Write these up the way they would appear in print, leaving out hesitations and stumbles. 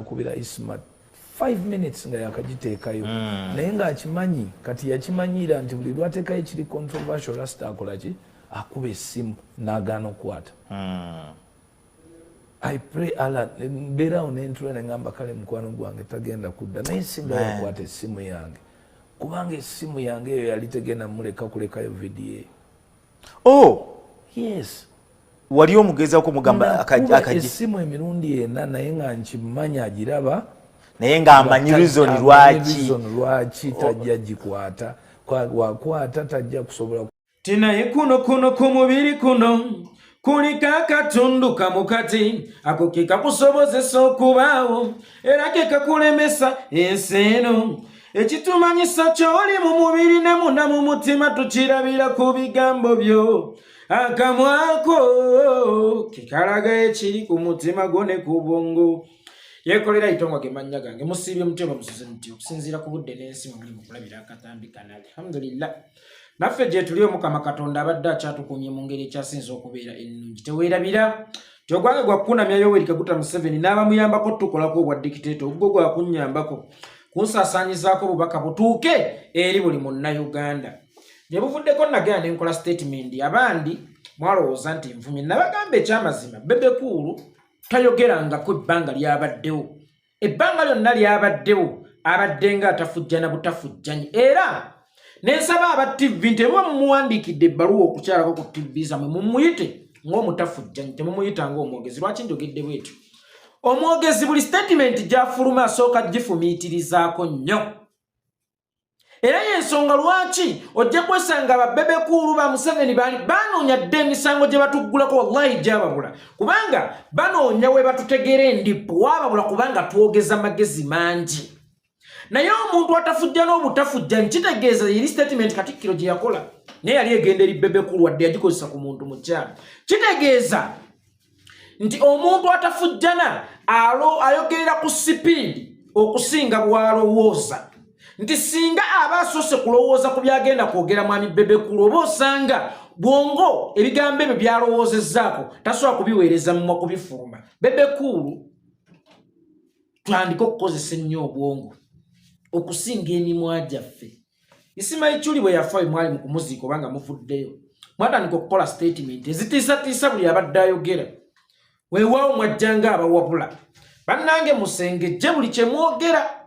akubira Ismat 5 minutes nga yakagiteekayo naye nga akimanyi kati yakimanyira nti buli lwateekayo kiri controversial Rasta akola ki akuba essimu n'agaana okukwata. I pray Allah mbeerawo n'entula ne ngamba kale mukwano gwange tagenda kudda naye singa yakwata essimu yange kubanga essimu yange eyo yali tegenda muleka kulekayo video. Yes. Wali omugeza ko mugamba akaji essimu emirundi ena naye nga nkimanya agiraba naye nga amanyi reason lwaki tajja gikwata wakwata tajja kusobola tinaye kuno ku mubiri kuno kuliko akatundu kamukati ako ke kakusobozesa okubaawo era ke kakulemesa ensi eno ekitumanyisa ky'oli mu mubiri ne munda mu mutima tukirabira ku bigambo byo akamwako kikalaga ekiri ku mutima gwo ne ku bwongo yekolera itongo ge manya gange musibye mutema musuze nti okusinzira ku budde n'ensi mu mulimu kulabira akatambi kanali alhamdulillah naffe gye tuli omukama katonda abadde akyatukumye mu ngeri ekyasinza okubeera ennungi teweerabira tyogwange gwakunamya Yoweri Kaguta Museveni n'abamuyambako tukolako obwa dikiteeto obwo gwakunnyambako kunsaasaanyizaako obubaka butuuke eri buli munnayuganda ne buvuddeko nagenda ne nkola statement abandi mwalowooza nti nvumye nabagamba ekyamazima Bebe Cool tayogeranga ku ebbanga lyabaddewo ebbanga lyonna lyabaddewo abadde nga atafujjana butafujjanyi era nensaba aba TV nti mwe mumuwandiikidde ebbaluwa okukyalako ku TV zammwe mumuyite ng'omutafujjanyi temumuyita ng'omwogezi lwaki njogedde bwetyo omwogezi buli statement gy'afuluma asooka gifumiitirizaako nnyo era y'ensonga lwaki ojja kwesanga aba Bebe Cool ba Museveni banoonya dde emisango gye batuggulako wallahi gyababula kubanga banoonya we batutegera endipo wababula kubanga twogeza magezi mangi naye omuntu atafujja n'obutafujja nkitegeeza yeri statement Katikkiro gye yakola naye yali egenda eri Bebe Cool wadde yagikozesa ku muntu mukyala kitegeeza nti omuntu atafujjana ayogerera ku sipiidi okusinga bw'alowooza nti singa aba asoose kulowooza ku byagenda kwogera mwami Bebe Cool oba osanga bwongo ebigambo ebyo byalowoozezzaako tasobola kubiweereza mumwa kubifuluma Bebe Cool twandika okukozesa ennyo obwongo okusinga emimwa gyaffe isima Ichuli bwe yafa mwali mu kumuziika obanga muvuddeyo mwatandika okukola statement ezitiisatiisa buli abadde ayogera weewaawo mwajjanga abawabula bannange musengejje buli kye mwogera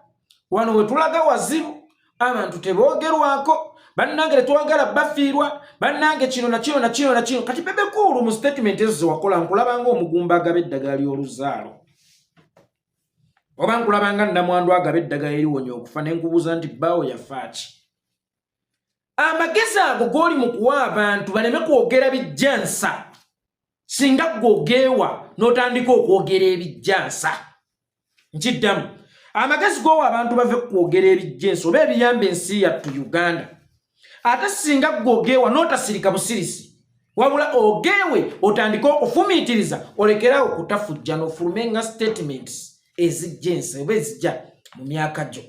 wano we tulaga wazibu abantu teboogerwako bannange tetwagala bafiirwa bannange kino na kino kati Bebe Cool mu statement ezo wakola nkulabanga omugumba agaba eddagala ly'oluzaalo oba nkulabanga nnamwandu agaba eddagala eriwonya okufa ne nkubuuza nti bbaawo yafaaki amagezi ago g'oli mu kuwa abantu baleme kwogera bijjansa singa gwogeewa n'otandika okwogera ebijjansa nkiddamu amagezi g'owa abantu bave kwogera ebijjensi oba ebiyamba ensi yattu Uganda ate singa gwogeewa n'otasirika busirisi wabula ogeewe otandika okufumiitiriza olekerawo okutafujja n'ofulume nga statements ezijjensi oba ezijja mu myaka gyo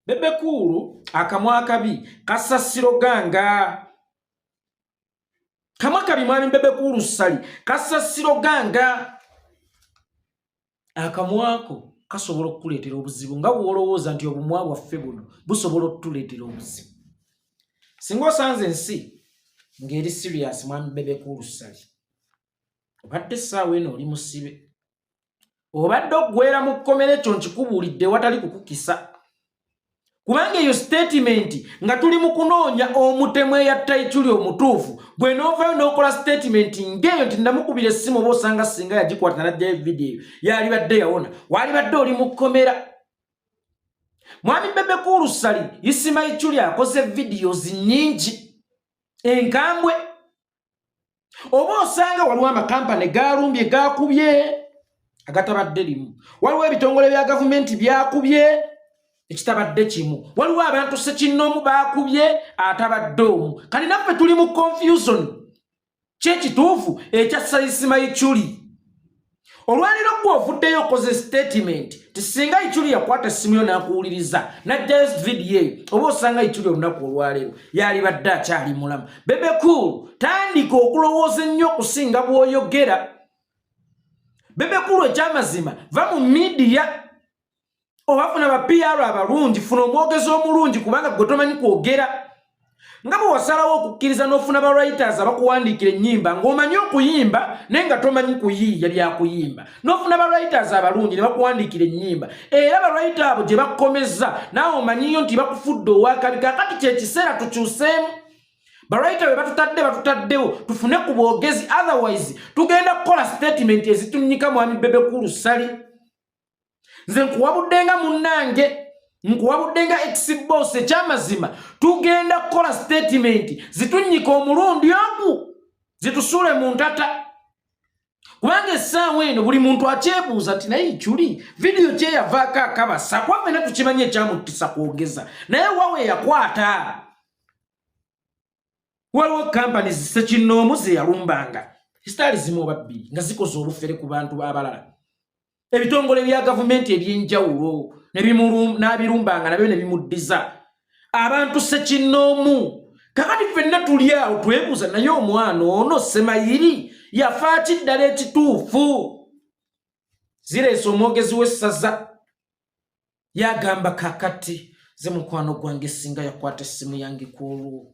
Bebe Cool akamwa akabi kasasiro ganga kamwa kabi mwami Bebe Cool ssali kasasiro ganga akamwako kasobola okukuleetera obuzibu nga bw'olowooza nti obumwa bwaffe buno busobola okutuleetera obuzibu singa osanze ensi ng'eri serious mwami Bebe Cool ssali obadde essaawa eno oli musibe obadde oggwera mu kkomera ekyo nkikubuulidde watali kukukisa kubanga eyo statement nga tuli mu kunoonya omutemu eyatta Ichuli omutuufu bwe n'ovaayo n'okola statement ng'eyo nti namukubira essimu oba osanga singa yagikwata n'ajjayo vidiyo yali badde yawona wali badde oli mu kkomera mwami Bebe Cool ssali isima Ichuli akoze videos nnyingi enkambwe oba osanga waliwo amakampani galumbye gakubye agatabadde limu waliwo ebitongole bya gavumenti byakubye ekitabadde kimu waliwo abantu sekinnomu bakubye atabadde omu kati naffe tuli mu confusion kyekituufu ekya isima Ichuli olwaliro gwe ovuddeyo okoze statement tisinga Ichuli yakwata essimu yo n'akuwuliriza n'ajjayo vidiyo eyo oba osanga Ichuli olunaku olwaleero yali badde akyali mulamu Bebe Cool tandika okulowooza ennyo okusinga bw'oyogera Bebe kulu ekyamazima va mu media obafuna ba PR abalungi funa omwogezi omulungi kubanga gwe tomanyi kwogera nga bwe wasalawo okukkiriza n'ofuna ba writers abakuwandiikira ennyimba ng'omanyi okuyimba naye nga tomanyi kuyiiya byakuyimba n'ofuna ba writers abalungi ne bakuwandiikira ennyimba era ba writer abo gye bakomeza naawe omanyiyo nti bakufudde owakabi kakati kyekiseera tukyuseemu ba writer be batutaddewo tufune ku bwogezi otherwise tugenda kukola statement ezitunyika mwami Bebe Kulu Sali nze nkuwabuddenga munnange nkuwabuddenga ex-boss ekyamazima tugenda kukola statement zitunyika omulundi ogu zitusule mu ntata kubanga essaawa eno buli muntu akyebuuza ati naye Ichuli video kye yavaako akabasa kwavena tukimanye ekyamuttisa kwogeza naye wawe yakwata waliwo kampani zisekinnoomu ze yalumbanga zitaali zimu oba bbiri nga zikoze obufere ku bantu abalala ebitongole bya gavumenti ebyenjawulo n'abirumbanga nabyo ne bimuddiza abantu sekinnoomu kakati ffenna tuli awo twebuuza naye omwana ono Semayiri yafa kiddala ekituufu zireese omwogezi w'essaza yagamba kakati ze mukwano gwange singa yakwata essimu yange kwolwo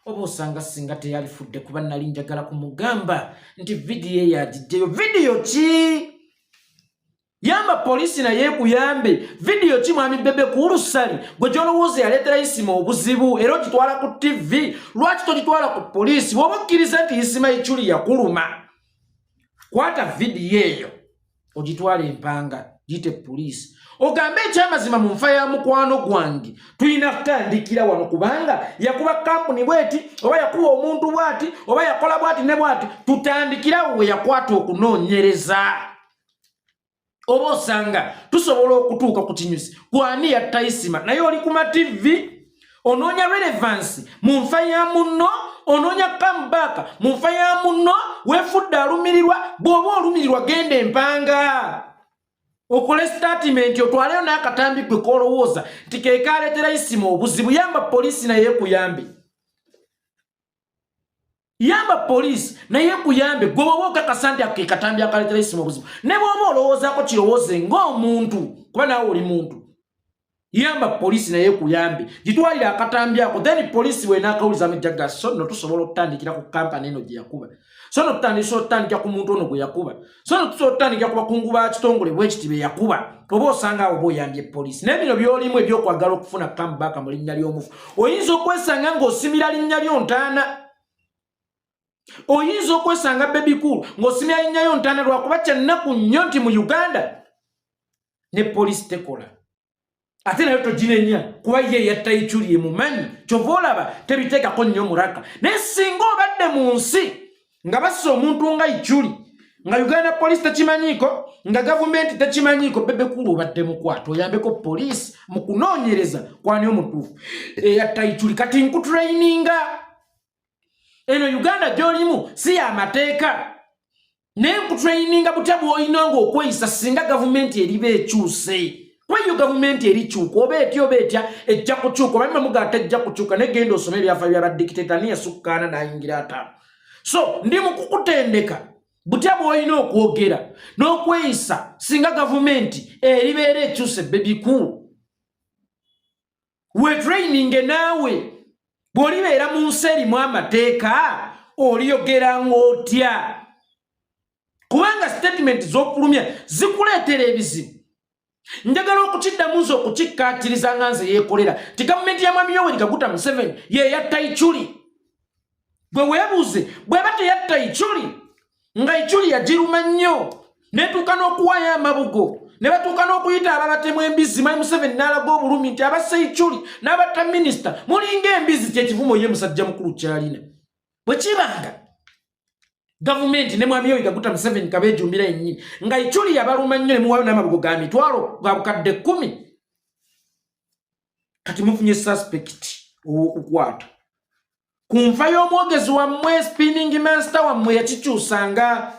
oba osanga singa teyalifudde kuba nali njagala kumugamba nti vidiyo yagijjeyo vidiyo ki yamba polisi naye kuyambe vidiyo ki mwami Bebe Kulu Sali gwe gy'olowooza yaleetera Isima obuzibu era ogitwala ku TV lwaki togitwala ku polisi woba okkiriza nti Isima Ichuli yakuluma kwata vidiyo eyo ogitwala empanga gite polisi ogambe ekyamazima mu nfa ya mukwano gwange tulina kutandikira wano kubanga yakuba kampuni bweti oba yakuba omuntu bwati oba yakola bwati ne bwati tutandikira we yakwata okunoonyereza oba osanga tusobola okutuuka ku kinyusi kwani yatta Isima naye oli ku TV onoonya relevance mu nfa ya munno onoonya comeback mu nfa ya munno weefudde alumirirwa bw'oba olumirirwa genda empanga okole statement otwaleyo n'akatambi gwe koolowooza nti ke kaaleetera Isima obuzibu yamba polisi naye kuyambe yamba polisi naye kuyambe gwe bw'oba okakasa nti ke katambi akaleetera Isima obuzibu ne bw'oba olowoozaako kirowooze ng'omuntu kuba naawe oli muntu yamba polisi naye kuyambe gitwalira akatambi ako then polisi weenaakawuliza mejjaga so no tusobola okutandikira ku kampani eno gye yakuba so no tutandikira ku muntu ono gwe yakuba so no tusobola okutandikira ku bakungu ba kitongole bwekiti be yakuba oba osanga awo oba oyambye polisi naye bino byolimu ebyokwagala okufuna comeback mu linnya ly'omufu oyinza okwesanga ng'osimira linnya ly'ontaana oyinza okwesanga Bebe Kulu ng'osimira linnya ly'ontaana lwakuba kyannaku nnyo nti mu Uganda ne polisi tekola ate nayo toginenya kuba ye yatta Ichuli emumanyi kyova olaba tebiteekako nnyo muraka naye singa obadde mu nsi nga bassa omuntu nga Ichuli nga Uganda polisi tekimanyiiko nga gavumenti tekimanyiiko Bebe Kulu obadde mukwata oyambeko polisi mu kunoonyereza kwani omutuufu eyatta Ichuli kati nkutraininga eno Uganda gy'olimu si y'amateeka naye nkutraininga butya bw'olina ng'okweyisa singa gavumenti eriba ekyuse kwa hiyo gavumenti erikyuka oba etya ejja kukyuka oba mugata ejja kukyuka negenda osome ebyafa bya badikiteta niye sukkaana n'ayingira ataano so ndi mu kukutendeka butya bw'olina okwogera n'okweyisa singa gavumenti eribeera ekyuse Bebe Kulu wetraininge naawe bw'olibeera mu nsi erimu amateeka oliyogera ng'otya kubanga statement z'okulumya zikuleetera ebizibu njagala okukiddamu nze okukikkaatiriza nga nze yeekolera ti gavumenti ya mwami Yoweri Kaguta Museveni ye yatta Ichuli gwe weebuuze bw'eba teyatta Ichuli nga Ichuli yagiruma nnyo netuuka n'okuwaayo amabugo ne batuuka n'okuyita ababatemu embizi mwami Museveni n'alaga obulumi nti abasse Ichuli n'abatta minisita mulinga embizi kyekivumo ye musajja mukulu kyalina bwe kibanga gavumenti ne mwami Yoweri Kaguta Museveni kabeejumbira yennyini nga Ichuli yabaluma nnyo ne muwaayo n'amabugo ga mitwalo ga bukadde 10 kati mufunye suspect ow'okukwata ku nfa y'omwogezi wammwe spinning master wammwe yakikyusanga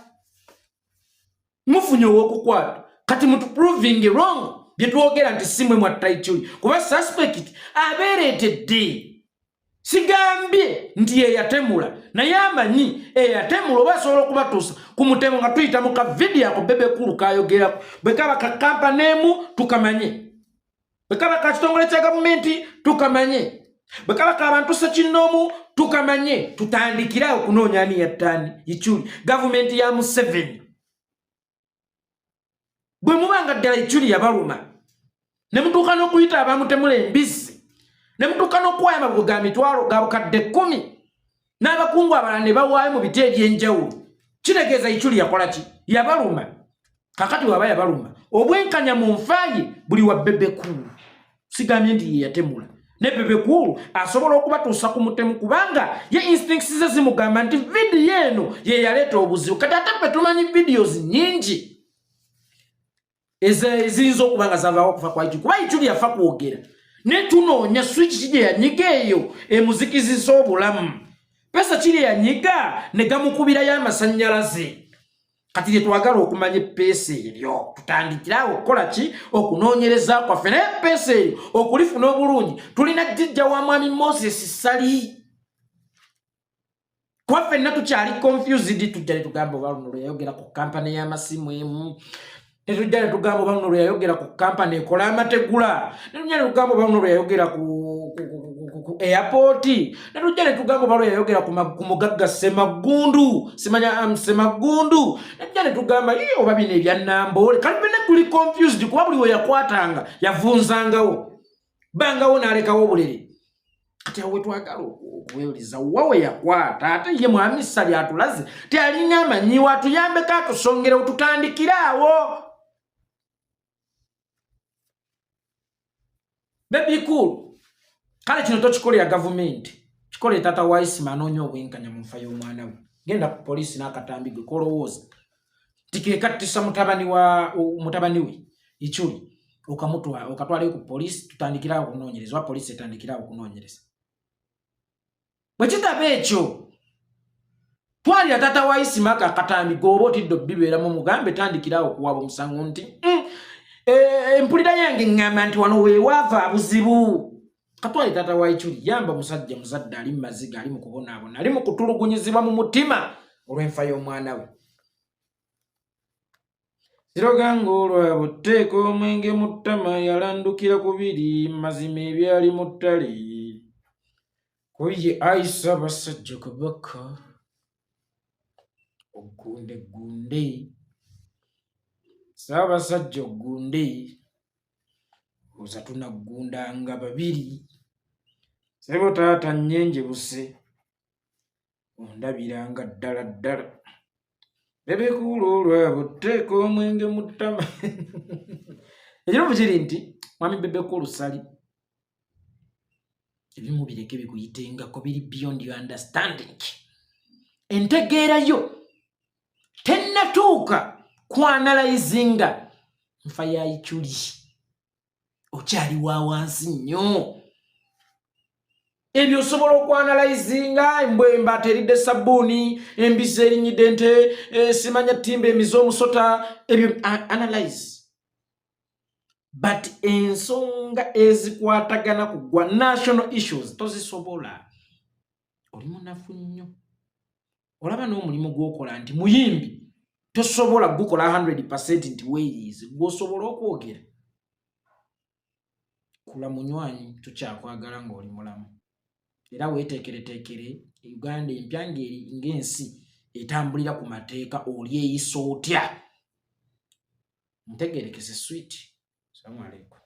mufunye ow'okukwata kati mutu proving wrong bye twogera nti si mmwe mwatta Ichuli kuba suspect abeereetedde sigambye nti eyatemula naye amanyi eyatemula oba asobola okubatuusa ku mutemo nga tuyita mu kavidiyo ako Bebe Cool kayogerako bwe kaba ka kampani emu tukamanye bwe kaba ka kitongole kya gavumenti tukamanye bwe kaba ka bantu ssekinnoomu tukamanye tutandikirawo kunoonya ani yattaani Ichuli gavumenti ya Museveni bwe mubanga ddala Ichuli yabaluma ne mutuuka n'okuyita abamutemula embizzi ne mutuuka n'okuwaayo amabugo ga mitwalo ga bukadde 10 n'abakungu abalala ne bawaayo mu biti eby'enjawulo kitegeeza Ichuli yakola ki yabaluma kakati waba yabaluma obwenkanya mu nfaaye buli wa Bebe Cool sigambye nti ye yatemula ne Bebe Cool asobola okubatuusa ku mutemu kubanga ye instincts ze zimugamba nti vidiyo eno ye yaleeta obuzibu kati ate ffe tumanyi videos nnyingi eziyinza okuba nga zavaawo okufa kwa Ichuli kuba Ichuli yafa kwogera ne tunoonya switch kije yanyiga eyo emuzikizisa obulamu pesa kiri yanyiga ne gamukubirayo amasannyalaze kati tetwagala okumanya pesa eryo tutandikirawo okukola ki okunoonyereza kwaffe naye pesa eryo okulifuna obulungi tulina jjajja wa mwami Moses Sali kwaffe ffenna tukyali confused tujja ne tugamba oba luno lwe yayogera ku kampani y'amasimu emu ne tujja ne tugamba oba luno lwe yayogera ku kampani ekola amategula ne tujja ne tugamba oba luno lwe yayogera ku airport ne tujja ne tugamba oba lwe yayogera ku mugagga Semagundu simanya Semagundu ne tujja ne tugamba oba bino ebyannambole kati ffenna tuli confused kuba buli we yakwatanga yavunzangawo bangawo n'alekawo obulere kati awe twagala okuwuliriza wawe yakwata ate ye mwami Sali atulaze tealina amanyiwo atuyambeko atusongere otutandikiraawo Bebe Cool kale kino tokikola ya gavumenti kikola tata wa Isima anoonya obwenkanya mu nfa y'omwana we genda ku poliisi n'akatambi gwe kolowooza tikekatisa mutabani we Ichuli okatwalayo ku poliisi tutandikirawo okunoonyereza wa poliisi etandikirawo okunoonyereza bwe kitaba ekyo twalira tata wa Isima akatambi g'oba otidde bibeeramu mugambe tandikirawo okuwaaba omusango nti empulira yange ngamba nti wano weewaava abuzibu katwali tata wa Ichuli yamba musajja muzadde ali mu maziga ali mu kubonaabona ali mu kutulugunyizibwa mu mutima olw'enfa y'omwana we Siroganga olwabo tteeka omwenge mu ttama yalandukira kubiri mazima ebyali mu ttale kuye Aisa basajja Kabaka ogunde Ssaabasajja ogunde oza tunagundanga babiri sebo taata nnyenje buse ondabiranga ddala ddala Bebe Cool olwabo tteeka omwenge mu ttama ekiro kiri nti mwami Bebe Cool Sali ebimu bireke bikuyitengako biri beyond your understanding entegeerayo tennatuuka kwanalayizinga nfa ya Ichuli okyali wa wansi nnyo ebyo osobola okwanalayizinga embwemba teridde sabbuuni embizzi erinnyidde nte simanya ttimba emize omusota ebyo analyze but ensonga ezikwatagana kugwa national issues tozisobola oli munafu nnyo olaba n'omulimu gw'okola nti muyimbi tosobola gukola 100% nti weeyize gw'osobola okwogera kula munywanyi tukyakwagala ng'oli mulamu era weeteekereteekere Uganda empya ng'ensi etambulira ku mateeka oli eyisa otya ntegeerekese switi salamu alaikum